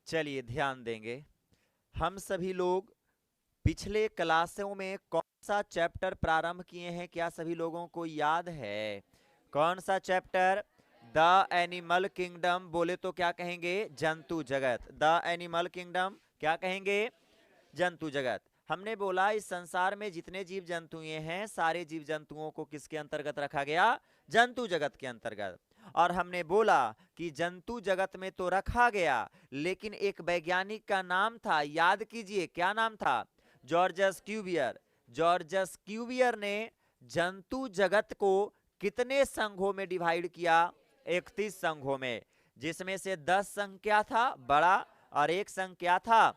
चलिए ध्यान देंगे। हम सभी लोग पिछले क्लासों में कौन सा चैप्टर प्रारंभ किए हैं, क्या सभी लोगों को याद है? कौन सा चैप्टर? The animal kingdom. बोले तो क्या कहेंगे? जंतु जगत। द एनिमल किंगडम क्या कहेंगे? जंतु जगत। हमने बोला इस संसार में जितने जीव जंतु हैं, सारे जीव जंतुओं को किसके अंतर्गत रखा गया? जंतु जगत के अंतर्गत। और हमने बोला कि जंतु जगत में तो रखा गया, लेकिन एक वैज्ञानिक का नाम था, याद कीजिए क्या नाम था? Gorges Cuvier. जॉर्जस क्यूवियर ने जंतु जगत को कितने संघों में डिवाइड किया? 31 संघों में, जिसमें से 10 संघ क्या था? बड़ा, और एक संघ क्या था?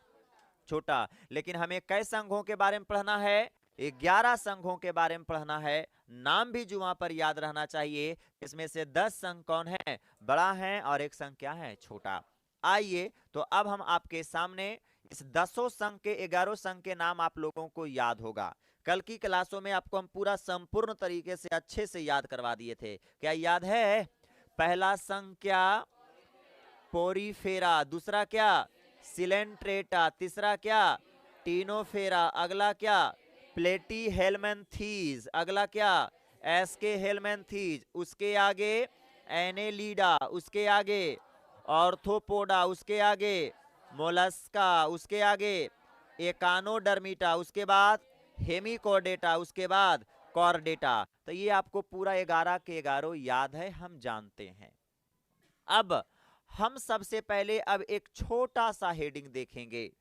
छोटा। लेकिन हमें कई संघों के बारे में पढ़ना है? 11 संघों के बारे में पढ़ना है। नाम भी जो वहां पर याद रहना चाहिए। इसमें से 10 संघ कौन है? बड़ा है, और एक संघ क्या है? छोटा। आइए तो अब हम आपके सामने इस 10 संघ के 11 संघ के नाम आप लोगों को याद होगा। कल की क्लासों में आपको हम पूरा संपूर्ण तरीके से अच्छे से याद करवा दिए थे। क्या याद है? पहला संघ क्या? पोरीफेरा। दूसरा क्या? सिलेंट्रेटा। तीसरा क्या? टीनोफेरा। अगला क्या? प्लेटी हेलमेंथीज। अगला क्या? Aschelminthes. उसके आगे एनेलीडा। उसके आगे ऑर्थोपोडा। उसके आगे मोलस्का। उसके आगे एकानोडर्मिटा। उसके बाद हेमिकोडेटा। उसके बाद कॉर्डेटा। तो ये आपको पूरा 11 के 11 याद है, हम जानते हैं। अब हम सबसे पहले अब एक छोटा सा हेडिंग देखेंगे।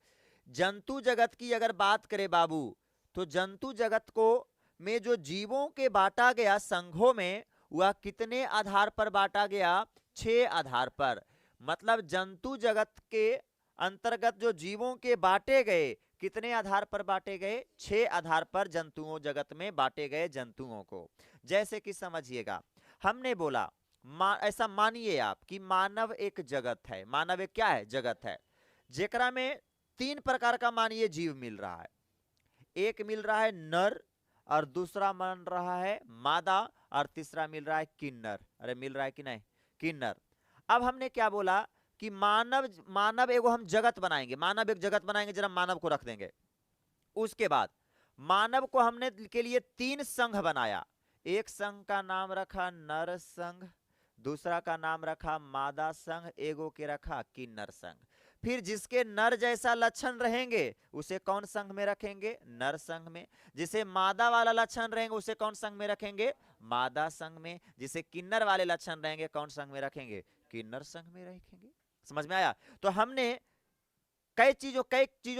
जंतु जगत की अगर बात करें बाबू, तो जंतु जगत को में जो जीवों के बांटा गया संघों में, वह कितने आधार पर बांटा गया? 6 आधार पर। मतलब जंतु जगत के अंतर्गत जो जीवों के बांटे गए, कितने आधार पर बांटे गए? 6 आधार पर जंतुओं जगत में बांटे गए जंतुओं को। जैसे कि समझिएगा, हमने बोला ऐसा मानिए आप कि मानव एक जगत है। मानव एक क्या है? जगत है, जेकरा में 3 प्रकार का मानिए जीव मिल रहा है। एक मिल रहा है नर, और दूसरा मिल रहा है मादा, और तीसरा मिल रहा है किन्नर। अरे मिल रहा है कि नहीं? किन्नर। अब हमने क्या बोला कि मानव एगो हम जगत बनाएंगे। मानव एक जगत बनाएंगे, जरा मानव को रख देंगे। उसके बाद मानव को हमने के लिए 3 संघ बनाया। एक संघ का नाम रखा नर संघ, दूसरा का नाम रखा मादा संघ, एगो के रखा किन्नर संघ। फिर जिसके नर जैसा लक्षण रहेंगे उसे कौन संघ में रखेंगे? नर संघ में। जिसे मादा वाला लक्षण रहेंगे उसे कौन संघ में रखेंगे? मादा संघ में। जिसे किन्नर वाले लक्षण रहेंगे कौन संघ में रखेंगे? किन्नर संघ में रखेंगे। समझ में आया? तो हमने कई चीजों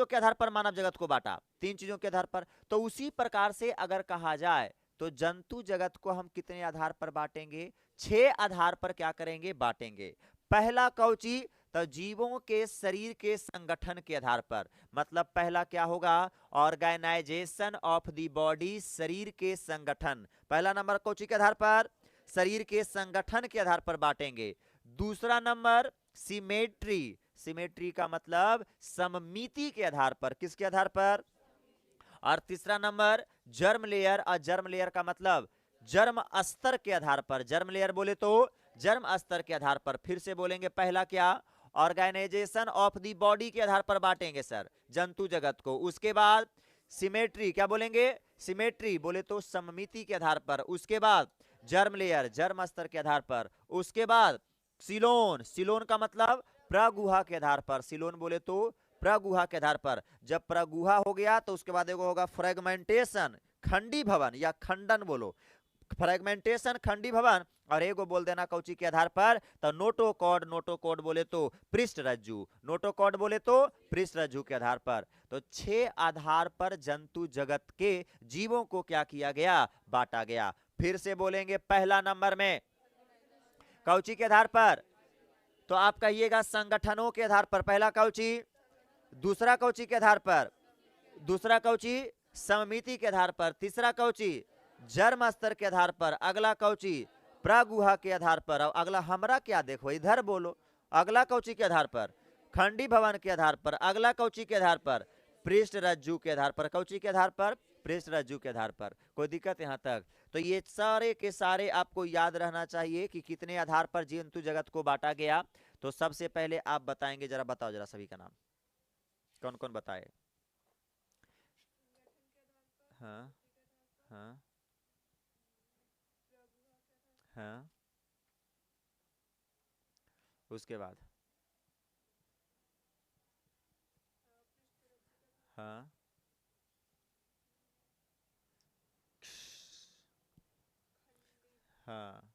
के आधार पर मानव जगत को बांटा, 3 चीजों के आधार पर। तो उसी प्रकार से अगर कहा जाए तो जंतु जगत को हम कितने आधार पर बांटेंगे? 6 आधार पर क्या करेंगे? बांटेंगे। पहला कौची? तो जीवों के शरीर के संगठन के आधार पर। मतलब पहला क्या होगा? ऑर्गेनाइजेशन ऑफ द बॉडी, शरीर के संगठन। पहला नंबर कौची के आधार पर? शरीर के संगठन के आधार पर बांटेंगे। दूसरा नंबर सिमेट्री। सिमेट्री का मतलब सममिति के आधार पर। किसके आधार पर? और तीसरा नंबर जर्म लेयर। और जर्म लेयर का मतलब जर्म स्तर के आधार पर। जर्म लेयर बोले तो जर्म स्तर के आधार पर। फिर से बोलेंगे, पहला क्या? ऑर्गेनाइजेशन ऑफ द बॉडी के आधार पर बांटेंगे सर जंतु जगत को। उसके बाद सिमेट्री, क्या बोलेंगे? सिमेट्री बोले तो सममिति के आधार पर। उसके बाद जर्म लेयर, जर्म स्तर के आधार पर। उसके बाद सिलोन। सिलोन का मतलब प्रगुहा के आधार पर। सिलोन बोले तो प्रगुहा के आधार पर। जब प्रगुहा हो गया तो उसके बाद एगो होगा फ्रेगमेंटेशन, खंडी भवन या खंडन बोलो। फ्रेगमेंटेशन, खंडी भवन। और एगो बोल देना कौची के आधार पर? तो नोटोकॉड। नोटोकॉड बोले तो पृष्ठ रज्जु। नोटोकॉड बोले तो पृष्ठ रज्जु के आधार पर। तो 6 आधार पर जंतु जगत के जीवों को क्या किया गया? बांटा गया। फिर से बोलेंगे, पहला नंबर में कौची के आधार पर? तो आप कहिएगा संगठनों के आधार पर। पहला कौची? दूसरा कौची के आधार पर? दूसरा कौची? सममिति के आधार पर। तीसरा कौची? जर्म स्तर के आधार पर। अगला कौची? प्रगुहा के आधार पर। और अगला हमरा क्या देखो, इधर बोलो। अगला कौची के आधार पर? खंडी भवन के आधार पर। अगला कौची के आधार पर? पृष्ठ रज्जु के आधार पर। कौची के आधार पर? पृष्ठ रज्जु के आधार पर। कोई दिक्कत यहां तक? तो ये सारे के सारे आपको याद रहना चाहिए कि कितने आधार पर जंतु जगत को बांटा गया। तो सबसे पहले आप बताएंगे, जरा बताओ जरा सभी का नाम, कौन कौन बताए? हाँ हाँ हाँ, उसके बाद? हाँ हाँ,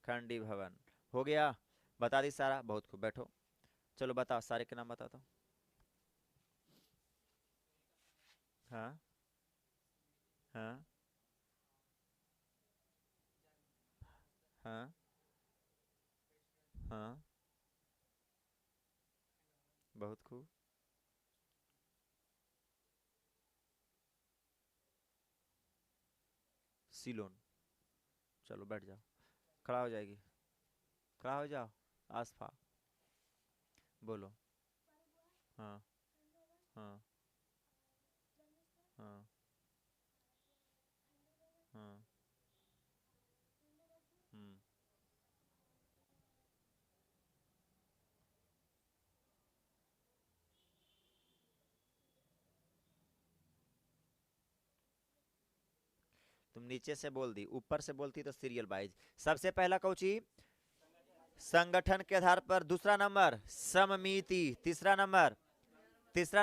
खंडी भवन हो गया, बता दी सारा, बहुत खूब, बैठो। चलो बताओ, सारे के नाम बता दो। हाँ हाँ हाँ हाँ, बहुत खूब। सिलोन। चलो बैठ जाओ, खड़ा हो जाएगी, खड़ा हो जाओ। आसफा, बोलो। हाँ हाँ हाँ हाँ। हम्म। तुम नीचे से बोल दी, ऊपर से बोलती तो सीरियल वाइज। सबसे पहला कौची? संगठन के आधार पर। दूसरा नंबर सममिति। तीसरा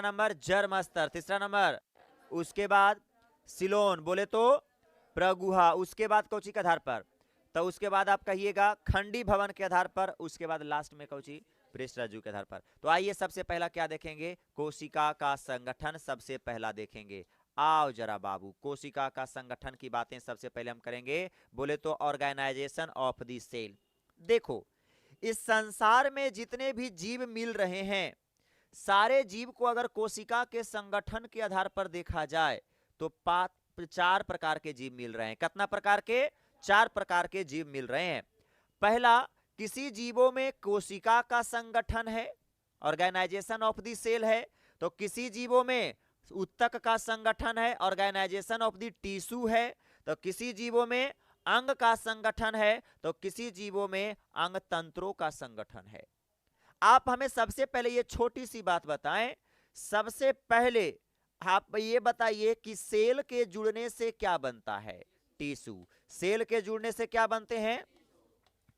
नंबर जर्म स्तर। तीसरा नंबर, उसके बाद सिलोन बोले तो प्रगुहा। उसके बाद कौची के आधार पर? तो उसके बाद आप कहिएगा खंडी भवन के आधार पर। उसके बाद लास्ट में कौची? पृष्ठराजु के आधार पर। तो आइए सबसे पहला क्या देखेंगे? कोशिका का संगठन सबसे पहला देखेंगे। आओ जरा बाबू, कोशिका का संगठन की बातें सबसे पहले हम करेंगे, बोले तो ऑर्गेनाइजेशन ऑफ द सेल। देखो, इस संसार में जितने भी जीव मिल रहे हैं, सारे जीव को अगर कोशिका के संगठन के आधार पर देखा जाए तो चार प्रकार के जीव मिल रहे हैं। कितना प्रकार के? चार प्रकार के जीव मिल रहे हैं। पहला, किसी जीवों में कोशिका का संगठन है, ऑर्गेनाइजेशन ऑफ द सेल है। तो किसी जीवों में उत्तक का संगठन है, ऑर्गेनाइजेशन ऑफ द टिश्यू है। तो किसी जीवों में अंग का संगठन है, तो किसी जीवों में अंग तंत्रों का संगठन है। आप हमें सबसे पहले ये छोटी सी बात बताएं, सबसे पहले आप ये बताइए कि सेल के जुड़ने से क्या बनता है? टिश्यू। सेल के जुड़ने से क्या बनते हैं?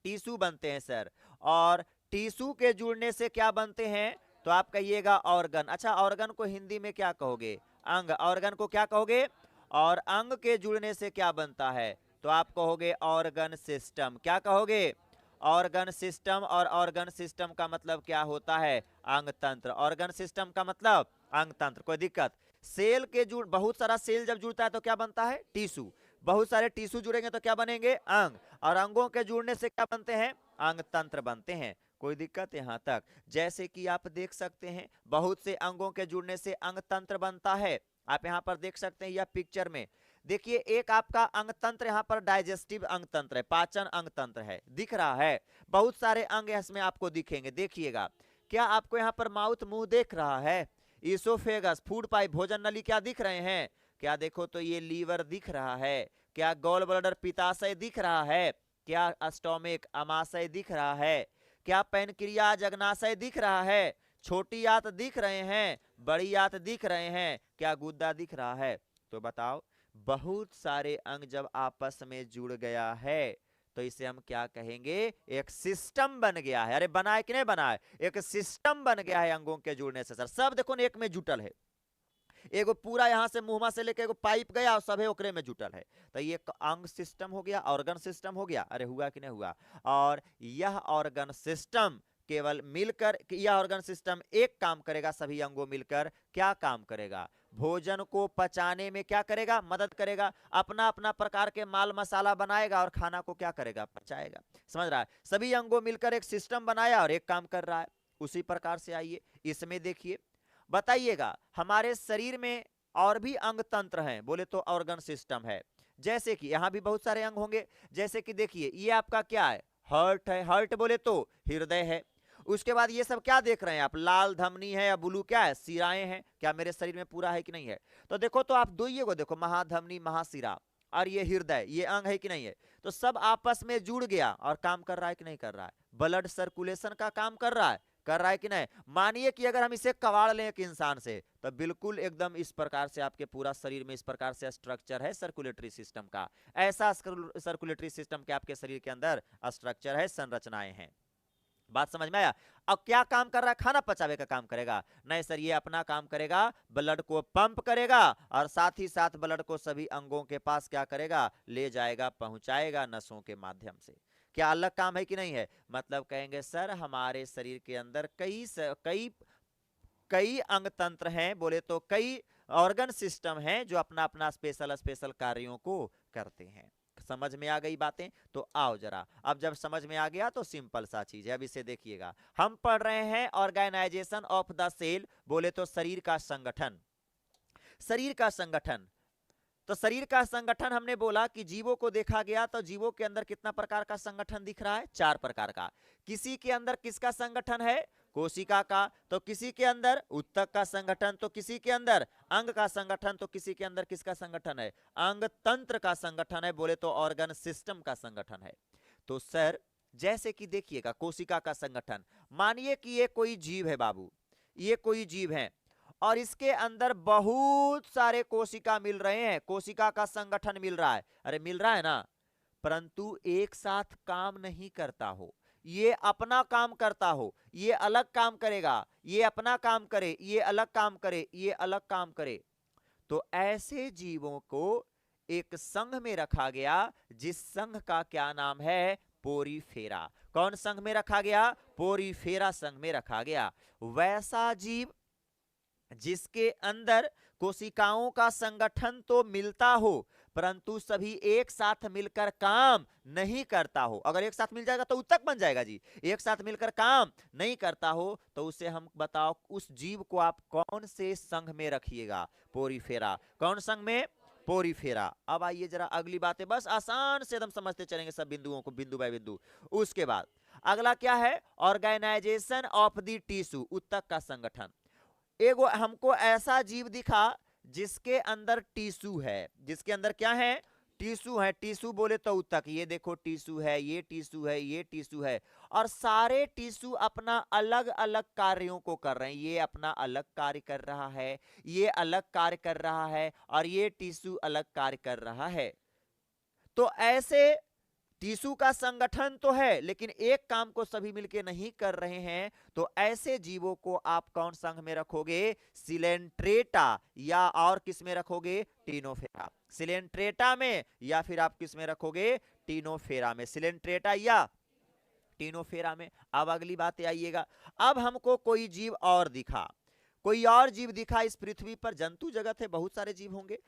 टिश्यू बनते हैं सर। और टिश्यू के जुड़ने से क्या बनते हैं? तो आप कहिएगा ऑर्गन। अच्छा, ऑर्गन को हिंदी में क्या कहोगे? अंग। ऑर्गन को क्या कहोगे? और अंग के जुड़ने से क्या बनता है? तो आप कहोगे ऑर्गन सिस्टम। क्या कहोगे? Organ system. और ऑर्गन सिस्टम का मतलब क्या होता है? अंग तंत्र। ऑर्गन सिस्टम का मतलब अंग तंत्र। कोई दिक्कत? सेल के जुड़, बहुत सारा सेल जब जुड़ता है तो क्या बनता है? टिश्यू। बहुत सारे टिश्यू जुड़ेंगे तो क्या बनेंगे? अंग। और अंगों के जुड़ने से क्या बनते हैं? अंग तंत्र बनते हैं। कोई दिक्कत यहां तक? जैसे कि आप देख सकते हैं, बहुत से अंगों के जुड़ने से अंग तंत्र बनता है। आप यहां पर देख सकते हैं, यह पिक्चर में देखिए, एक आपका अंग तंत्र यहां पर डाइजेस्टिव अंग तंत्र है, पाचन अंग तंत्र है, दिख रहा है। बहुत सारे अंग इसमें आपको दिखेंगे, देखिएगा। क्या आपको यहां पर माउथ, मुंह देख रहा है? इसोफेगस, फूड पाइप, भोजन नली क्या दिख रहे हैं? क्या देखो तो ये लीवर दिख रहा है। क्या गॉल ब्लडर, पित्ताशय दिख रहा है? क्या स्टोमिक, अमाशय दिख रहा है? क्या पैनक्रियाज, अग्नाशय दिख रहा है? छोटी आंत दिख रहे हैं, बड़ी आंत दिख रहे हैं, क्या गुद्दा दिख रहा है? तो बताओ, बहुत सारे अंग जब आपस में जुड़ गया है तो इसे हम क्या कहेंगे? एक सिस्टम बन गया है। अरे बना है कि नहीं बना है? एक सिस्टम बन गया है अंगों के जुड़ने से सर। सब देखो एक में जुटल है, एगो पूरा यहां से मुंहमा से लेके एगो पाइप गया और सभे ओकरे में जुटल है। तो ये अंग सिस्टम हो गया, ऑर्गन सिस्टम हो गया। अरे हुआ कि नहीं हुआ? और यह ऑर्गन सिस्टम केवल मिलकर, यह ऑर्गन सिस्टम एक काम करेगा, सभी अंगों मिलकर क्या काम करेगा? भोजन को पचाने में क्या करेगा? मदद करेगा। अपना अपना प्रकार के माल मसाला बनाएगा और खाना को क्या करेगा? पचाएगा। समझ रहा है? सभी अंगों मिलकर एक सिस्टम बनाया और एक काम कर रहा है। उसी प्रकार से आइए इसमें देखिए, बताइएगा हमारे शरीर में और भी अंग तंत्र हैं, बोले तो ऑर्गन सिस्टम है। जैसे कि यहां भी बहुत सारे अंग होंगे। जैसे कि देखिए, ये आपका क्या है? हार्ट है। हार्ट बोले तो हृदय है। उसके बाद ये सब क्या देख रहे हैं आप? लाल धमनी है या ब्लू क्या है? सिराएं हैं। क्या मेरे शरीर में पूरा है कि नहीं है? तो देखो, तो आप दो को देखो, महाधमनी, महाशिरा, और ये हृदय, ये अंग है कि नहीं है? तो सब आपस में जुड़ गया और काम कर रहा है कि नहीं कर रहा है? ब्लड सर्कुलेशन का काम कर रहा है कि नहीं। मानिए कि अगर हम इसे कबाड़ लें एक इंसान से, तो बिल्कुल एकदम इस प्रकार से आपके पूरा शरीर में इस प्रकार से स्ट्रक्चर है सर्कुलेटरी सिस्टम का, ऐसा सर्कुलेटरी सिस्टम के आपके शरीर के अंदर स्ट्रक्चर है, संरचनाएं हैं। बात समझ में आया। अब क्या काम कर रहा है, खाना पचावे का काम करेगा? नहीं सर, ये अपना काम करेगा, ब्लड को पंप करेगा और साथ ही साथ ब्लड को सभी अंगों के पास क्या करेगा, ले जाएगा, पहुंचाएगा नसों के माध्यम से। क्या अलग काम है कि नहीं है? मतलब कहेंगे सर हमारे शरीर के अंदर कई कई अंग तंत्र हैं, बोले तो कई ऑर्गन सिस्टम हैं जो अपना अपना स्पेशल स्पेशल कार्यों को करते हैं। समझ में आ गई बातें? तो आओ जरा, अब जब समझ में आ गया तो सिंपल सा चीज है, अब इसे देखिएगा। हम पढ़ रहे हैं ऑर्गेनाइजेशन ऑफ द सेल, बोले तो शरीर का संगठन। शरीर का संगठन, तो शरीर का संगठन हमने बोला कि जीवों को देखा गया तो जीवों के अंदर कितना प्रकार का संगठन दिख रहा है? 4 प्रकार का। किसी के अंदर किसका संगठन है? कोशिका का। तो किसी के अंदर उत्तक का संगठन, तो किसी के अंदर अंग का संगठन, तो किसी के अंदर किसका संगठन है? अंग तंत्र का संगठन है, बोले तो ऑर्गन सिस्टम का संगठन है। तो सर जैसे कि देखिएगा कोशिका का संगठन, मानिए कि ये कोई जीव है बाबू, ये कोई जीव है और इसके अंदर बहुत सारे कोशिका मिल रहे हैं, कोशिका का संगठन मिल रहा है, अरे मिल रहा है ना, परंतु एक साथ काम नहीं करता हो, ये अपना काम करता हो, ये अलग काम करेगा, ये अपना काम करे, ये अलग काम करे, ये अलग काम करे। तो ऐसे जीवों को एक संघ में रखा गया, जिस संघ का क्या नाम है? पोरीफेरा। कौन संघ में रखा गया? पोरीफेरा संघ में रखा गया। वैसा जीव जिसके अंदर कोशिकाओं का संगठन तो मिलता हो, परंतु सभी एक साथ मिलकर काम नहीं करता हो। अगर एक साथ मिल जाएगा तो उत्तक बन जाएगा जी। एक साथ मिलकर काम नहीं करता हो तो उसे हम बताओ, उस जीव को आप कौन से संघ में रखिएगा? पोरीफेरा। कौन संघ में? पोरीफेरा। अब आइए जरा अगली बातें, बस आसान से एकदम समझते चलेंगे सब बिंदुओं को, बिंदु बाय बिंदु। उसके बाद अगला क्या है? ऑर्गेनाइजेशन ऑफ द टिश्यू, उत्तक का संगठन। एगो हमको ऐसा जीव दिखा जिसके अंदर टिश्यू है, जिसके अंदर क्या है? टिश्यू है। टिश्यू बोले तो उत्तक, ये देखो टिश्यू है, ये टिश्यू है, ये टिश्यू है, और सारे टिश्यू अपना अलग अलग कार्यों को कर रहे हैं। ये अपना अलग कार्य कर रहा है, ये अलग कार्य कर रहा है, और ये टिश्यू अलग कार्य कर रहा है। तो ऐसे टिश्यू का संगठन तो है लेकिन एक काम को सभी मिलके नहीं कर रहे हैं, तो ऐसे जीवों को आप कौन संघ में रखोगे? सिलेंट्रेटा, या और किस में रखोगे? टिनोफेरा। सिलेंट्रेटा में, या फिर आप किस में रखोगे? टिनोफेरा में। सिलेंट्रेटा या टिनोफेरा में। अब अगली बात आइएगा, अब हमको कोई जीव और दिखा, कोई और जीव दिखा इस पृथ्वी पर, जंतु जगत है, बहुत सारे जीव होंगे।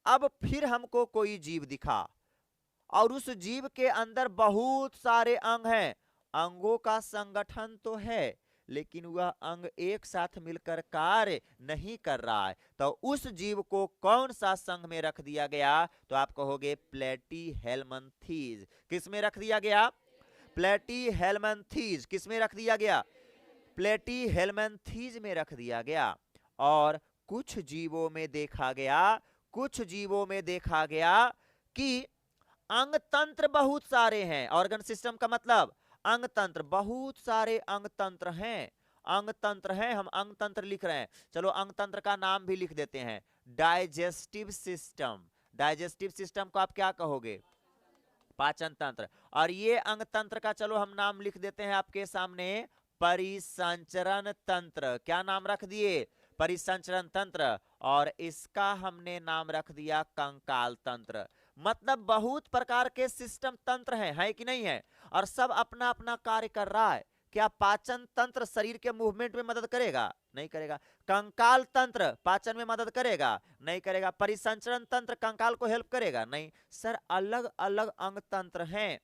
अब फिर हमको कोई जीव दिखा और उस जीव के अंदर बहुत सारे अंग हैं, अंगों का संगठन तो है लेकिन वह अंग एक साथ मिलकर कार्य नहीं कर रहा है, तो उस जीव को कौन सा संघ में रख दिया गया? तो आप कहोगे प्लेटीहेल्मिन्थेस। किस में रख दिया गया? प्लेटीहेल्मिन्थेस। किस में रख दिया गया? प्लेटीहेल्मिन्थेस में रख दिया गया। और कुछ जीवों में देखा गया, कुछ जीवों में देखा गया कि अंग तंत्र बहुत सारे हैं। ऑर्गन सिस्टम का मतलब अंग तंत्र, बहुत सारे अंग तंत्र हैं, अंग तंत्र हैं, हम अंग तंत्र लिख रहे हैं, चलो अंग तंत्र का नाम भी लिख देते हैं, डाइजेस्टिव सिस्टम। डाइजेस्टिव सिस्टम को आप क्या कहोगे? पाचन तंत्र। और ये अंग तंत्र का चलो हम नाम लिख देते हैं आपके सामने, परिसंचरण तंत्र। क्या नाम रख दिए? परिसंचरण तंत्र। और इसका हमने नाम रख दिया कंकाल तंत्र। मतलब बहुत प्रकार के सिस्टम तंत्र हैं, है कि नहीं है? और सब अपना अपना कार्य कर रहा है। क्या पाचन तंत्र शरीर के मूवमेंट में मदद करेगा? नहीं करेगा। कंकाल तंत्र पाचन में मदद करेगा? नहीं करेगा। परिसंचरण तंत्र कंकाल को हेल्प करेगा? नहीं। सर अलग अलग अंग तंत्र हैं,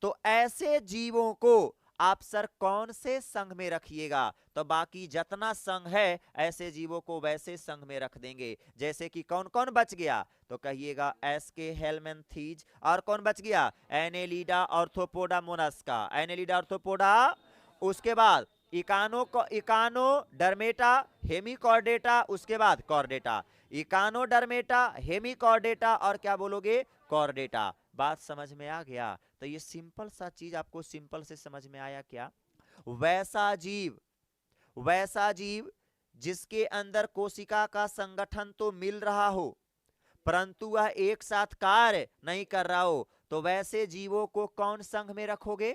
तो ऐसे जीवों को आप सर कौन से संघ में रखिएगा? तो बाकी जितना संघ है ऐसे जीवों को वैसे संघ में रख देंगे। जैसे कि कौन कौन बच गया? तो कहिएगा एस्केहेल्मिन्थेस। और कौन बच गया? Annelida arthropoda Mollusca. Annelida arthropoda. उसके बाद इकानोडर्मेटा हेमिकॉर्डेटा, उसके बाद कॉर्डेटा। इकानोडर्मेटा, हेमिकॉर्डेटा और क्या बोलोगे? कॉर्डेटा। बात समझ में आ गया? तो ये सिंपल सा चीज आपको सिंपल से समझ में आया क्या? वैसा जीव, वैसा जीव जिसके अंदर कोशिका का संगठन तो मिल रहा हो परंतु वह एक साथ कार्य नहीं कर रहा हो, तो वैसे जीवों को कौन संघ में रखोगे?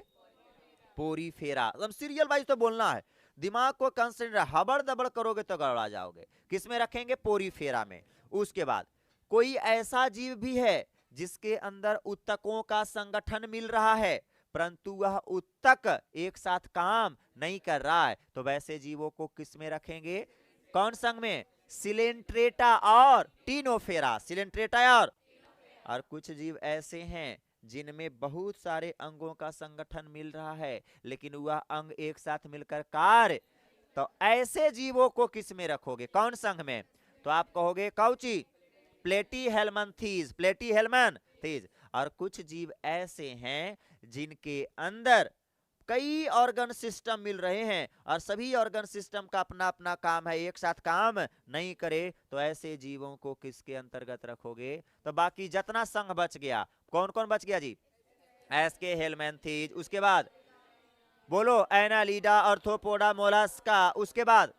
पोरीफेरा। एकदम सीरियल वाइज तो बोलना है, दिमाग को कंसंट्रेट, हबड़ दबड़ करोगे तो गड़बड़ा जाओगे। किस में रखेंगे? पोरीफेरा में। उसके बाद कोई ऐसा जीव भी है जिसके अंदर उत्तकों का संगठन मिल रहा है परंतु वह उत्तक एक साथ काम नहीं कर रहा है, तो वैसे जीवों को किस में रखेंगे? कौन संघ में? सिलेंट्रेटा और टीनोफेरा। सिलेंट्रेटा और कुछ जीव ऐसे हैं जिनमें बहुत सारे अंगों का संगठन मिल रहा है लेकिन वह अंग एक साथ मिलकर कार्य, तो ऐसे जीवों को किस में रखोगे? कौन संघ में? तो आप कहोगे कौची? प्लेटीहेल्मिन्थीज। प्लेटीहेल्मिन्थीज। और कुछ जीव ऐसे हैं जिनके अंदर कई ऑर्गन सिस्टम मिल रहे हैं और सभी ऑर्गन सिस्टम का अपना अपना काम है, एक साथ काम नहीं करे, तो ऐसे जीवों को किसके अंतर्गत रखोगे? तो बाकी जितना संघ बच गया, कौन कौन बच गया जी? एस्के हेलमेंथीज, उसके बाद बोलो एनालिडा, आर्थ्रोपोडा, मोलस्का, उसके बाद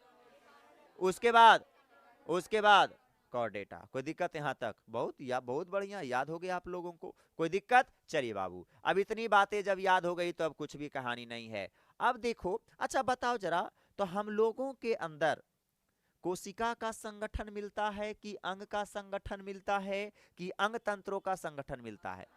उसके बाद कॉर्डेटा। कोई दिक्कत यहाँ तक? बहुत बढ़िया, याद हो गया आप लोगों को? कोई दिक्कत? चलिए बाबू, अब इतनी बातें जब याद हो गई तो अब कुछ भी कहानी नहीं है। अब देखो, अच्छा बताओ जरा, तो हम लोगों के अंदर कोशिका का संगठन मिलता है कि अंग का संगठन मिलता है कि अंग तंत्रों का संगठन मिलता है?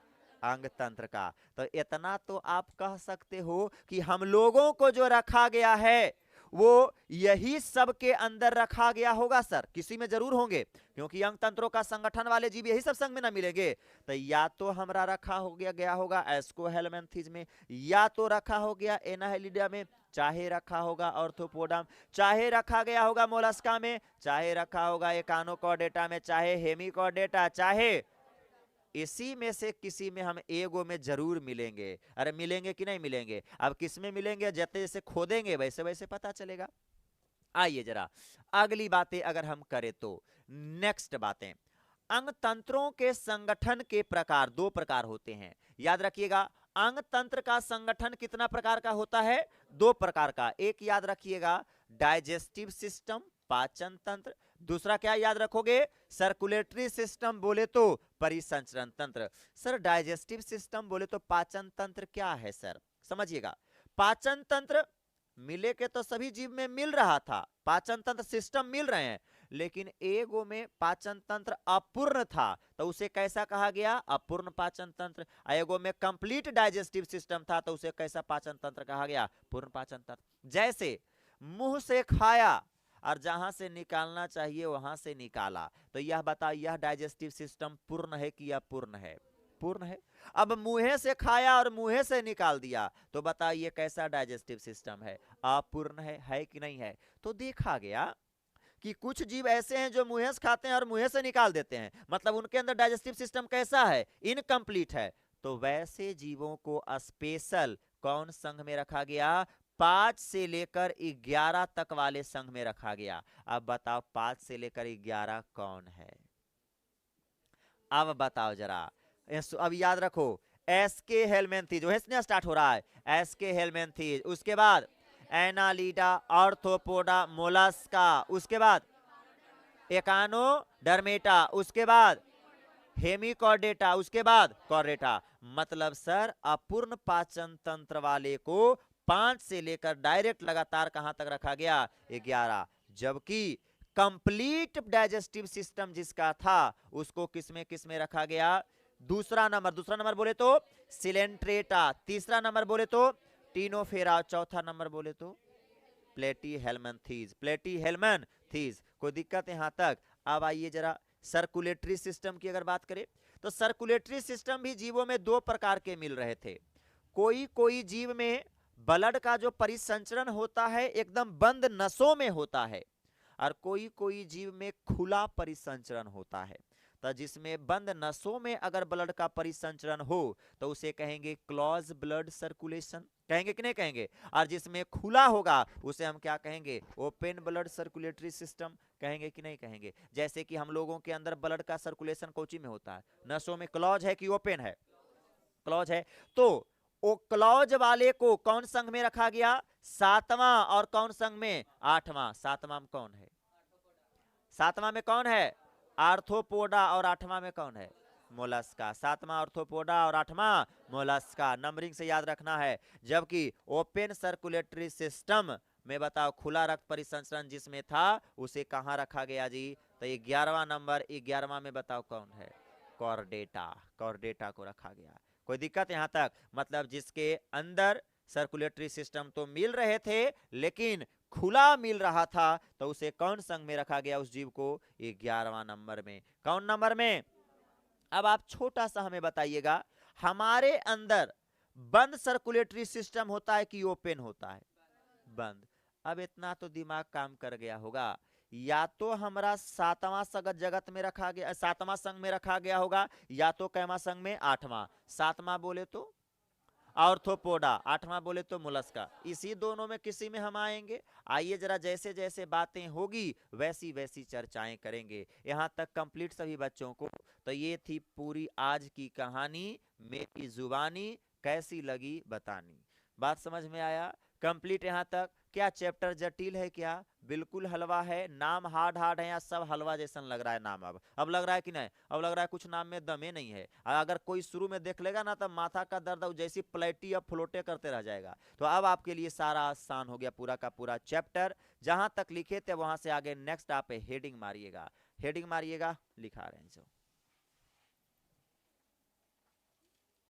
अंग तंत्र का। तो इतना तो आप कह सकते हो कि हम लोगों को जो रखा गया है वो यही सब के अंदर रखा गया होगा सर, किसी में जरूर होंगे क्योंकि अंग तंत्रों का संगठन वाले जीव यही सब संग में ना मिलेंगे। तो या तो हमरा रखा हो गया होगा एस्कोहेलमिन्थीज में, या तो रखा हो गया एनाहेलिडा में, चाहे रखा होगा ऑर्थ्रोपोडा, चाहे रखा गया होगा मोलस्का में, चाहे रखा होगा एकानोकॉर्डेटा में, चाहे हेमिकॉर्डेटा, चाहे इसी में से किसी में हम एगो में जरूर मिलेंगे। अरे मिलेंगे कि नहीं मिलेंगे? अब किस में मिलेंगे? जैसे जैसे खोदेंगे वैसे वैसे पता चलेगा। आइए जरा अगली बातें अगर हम करें तो नेक्स्ट बातें, अंग तंत्रों के संगठन के प्रकार दो प्रकार होते हैं, याद रखिएगा। अंग तंत्र का संगठन कितना प्रकार का होता है? दो प्रकार का। एक याद रखिएगा डाइजेस्टिव सिस्टम, पाचन तंत्र। दूसरा क्या याद रखोगे? सर्कुलेटरी सिस्टम बोले तो परिसंचरण तंत्र। सर डाइजेस्टिव सिस्टम बोले तो पाचन तंत्र क्या है सर? समझिएगा, पाचन तंत्र मिले के तो सभी जीव में मिल रहा था, पाचन तंत्र सिस्टम मिल रहे हैं, लेकिन एगो में पाचन तंत्र अपूर्ण था तो उसे कैसा कहा गया? अपूर्ण पाचन तंत्र। एगो में कंप्लीट डाइजेस्टिव सिस्टम था तो उसे कैसा पाचन तंत्र कहा गया? पूर्ण पाचन तंत्र। जैसे मुंह से खाया और जहां से निकालना चाहिए वहां से निकाला, तो यह बताओ यह डाइजेस्टिव सिस्टम पूर्ण है कि अपूर्ण है? पूर्ण है। अब मुंह से खाया और मुंह से निकाल दिया तो बताइए कैसा डाइजेस्टिव सिस्टम है? अपूर्ण है कि नहीं है? तो देखा गया कि कुछ जीव ऐसे हैं जो मुंह से खाते हैं और मुंह से निकाल देते हैं, मतलब उनके अंदर डाइजेस्टिव सिस्टम कैसा है? इनकम्प्लीट है। तो वैसे जीवों को स्पेशल कौन संघ में रखा गया? 5 से लेकर 11 तक वाले संघ में रखा गया। अब बताओ 5 से लेकर 11 कौन है? अब बताओ जरा, अब याद रखो एस्के हेलमेंथीज, वहीं से स्टार्ट हो रहा है, एस्के हेलमेंथीज, उसके बाद एनालिडा, आर्थ्रोपोडा, मोलस्का, उसके बाद एकानोडर्मेटा, उसके बाद हेमिकॉर्डेटा, उसके बाद कॉर्डेटा। मतलब सर अपूर्ण पाचन तंत्र वाले को 5 से लेकर डायरेक्ट लगातार कहां तक रखा गया? 11। जबकि कंप्लीट डाइजेस्टिव सिस्टम जिसका था उसको किस में रखा गया? दूसरा नंबर बोले तो सिलेंट्रेटा, तीसरा नंबर बोले तो टीनोफेरा, चौथा नंबर बोले तो प्लेटीहेल्मिन्थीज। प्लेटीहेल्मिन्थीज। कोई दिक्कत यहां तक? अब आइए जरा सर्कुलेटरी सिस्टम की अगर बात करें तो सर्कुलेटरी सिस्टम भी जीवों में दो प्रकार के मिल रहे थे। कोई जीव में ब्लड का जो परिसंचरण होता है एकदम बंद नसों में होता है और कोई जीव में खुला परिसंचरण होता है। तो जिसमें बंद नसों में अगर ब्लड का परिसंचरण हो तो उसे कहेंगे क्लोज ब्लड सर्कुलेशन, कहेंगे कि नहीं कहेंगे? और जिसमें खुला होगा उसे हम क्या कहेंगे? ओपन ब्लड सर्कुलेटरी सिस्टम, कहेंगे कि नहीं कहेंगे? जैसे कि हम लोगों के अंदर ब्लड का सर्कुलेशन कोची में होता है? नसों में। क्लोज है कि ओपन है? क्लॉज है। तो वो क्लॉज वाले को कौन संघ में रखा गया? सातवां। और कौन संघ में? आठवां। सातवां में कौन है? सातवां में कौन है? आर्थ्रोपोडा। और आठवां में कौन है? मोलस्का। सातवां आर्थ्रोपोडा और आठवां मोलस्का। नंबरिंग से याद रखना है। जबकि ओपन सर्कुलेटरी सिस्टम में बताओ खुला रक्त परिसंचरण जिसमें था उसे कहां रखा गया जी? तो 11वां नंबर, 11वां में बताओ कौन है? कॉर्डेटा। कॉर्डेटा को रखा गया। कोई दिक्कत यहां तक? मतलब जिसके अंदर सर्कुलेटरी सिस्टम तो मिल रहे थे लेकिन खुला मिल रहा था, तो उसे कौन संघ में रखा गया उस जीव को? 11वां नंबर में। कौन नंबर में? अब आप छोटा सा हमें बताइएगा, हमारे अंदर बंद सर्कुलेटरी सिस्टम होता है कि ओपन होता है? बंद। अब इतना तो दिमाग काम कर गया होगा, या तो हमारा सातवां जगत में रखा गया, सातवां संघ में रखा गया होगा, या तो कैमा संघ में? आठवां। सातवां बोले तो आर्थ्रोपोडा, आठवां बोले तो मोलस्का। इसी दोनों में किसी में हम आएंगे। आइए जरा जैसे जैसे बातें होगी वैसी वैसी चर्चाएं करेंगे। यहां तक कंप्लीट सभी बच्चों को? तो ये थी पूरी आज की कहानी, मेरी जुबानी कैसी लगी बतानी। बात समझ में आया? कंप्लीट यहां तक। क्या चैप्टर जटिल है? क्या बिल्कुल हलवा है? नाम हार्ड हार्ड है या सब हलवा जैसा लग रहा है नाम? अब लग रहा है कि नहीं? अब लग रहा है कुछ नाम में दमे नहीं है। अगर कोई शुरू में देख लेगा ना, तब माथा का दर्द जैसी प्लेटी अब फ्लोटे करते रह जाएगा। तो अब आपके लिए सारा आसान हो गया पूरा का पूरा चैप्टर। जहां तक लिखे थे वहां से आगे नेक्स्ट आप हेडिंग मारिएगा। हेडिंग मारिएगा, लिखा रहे हैं जो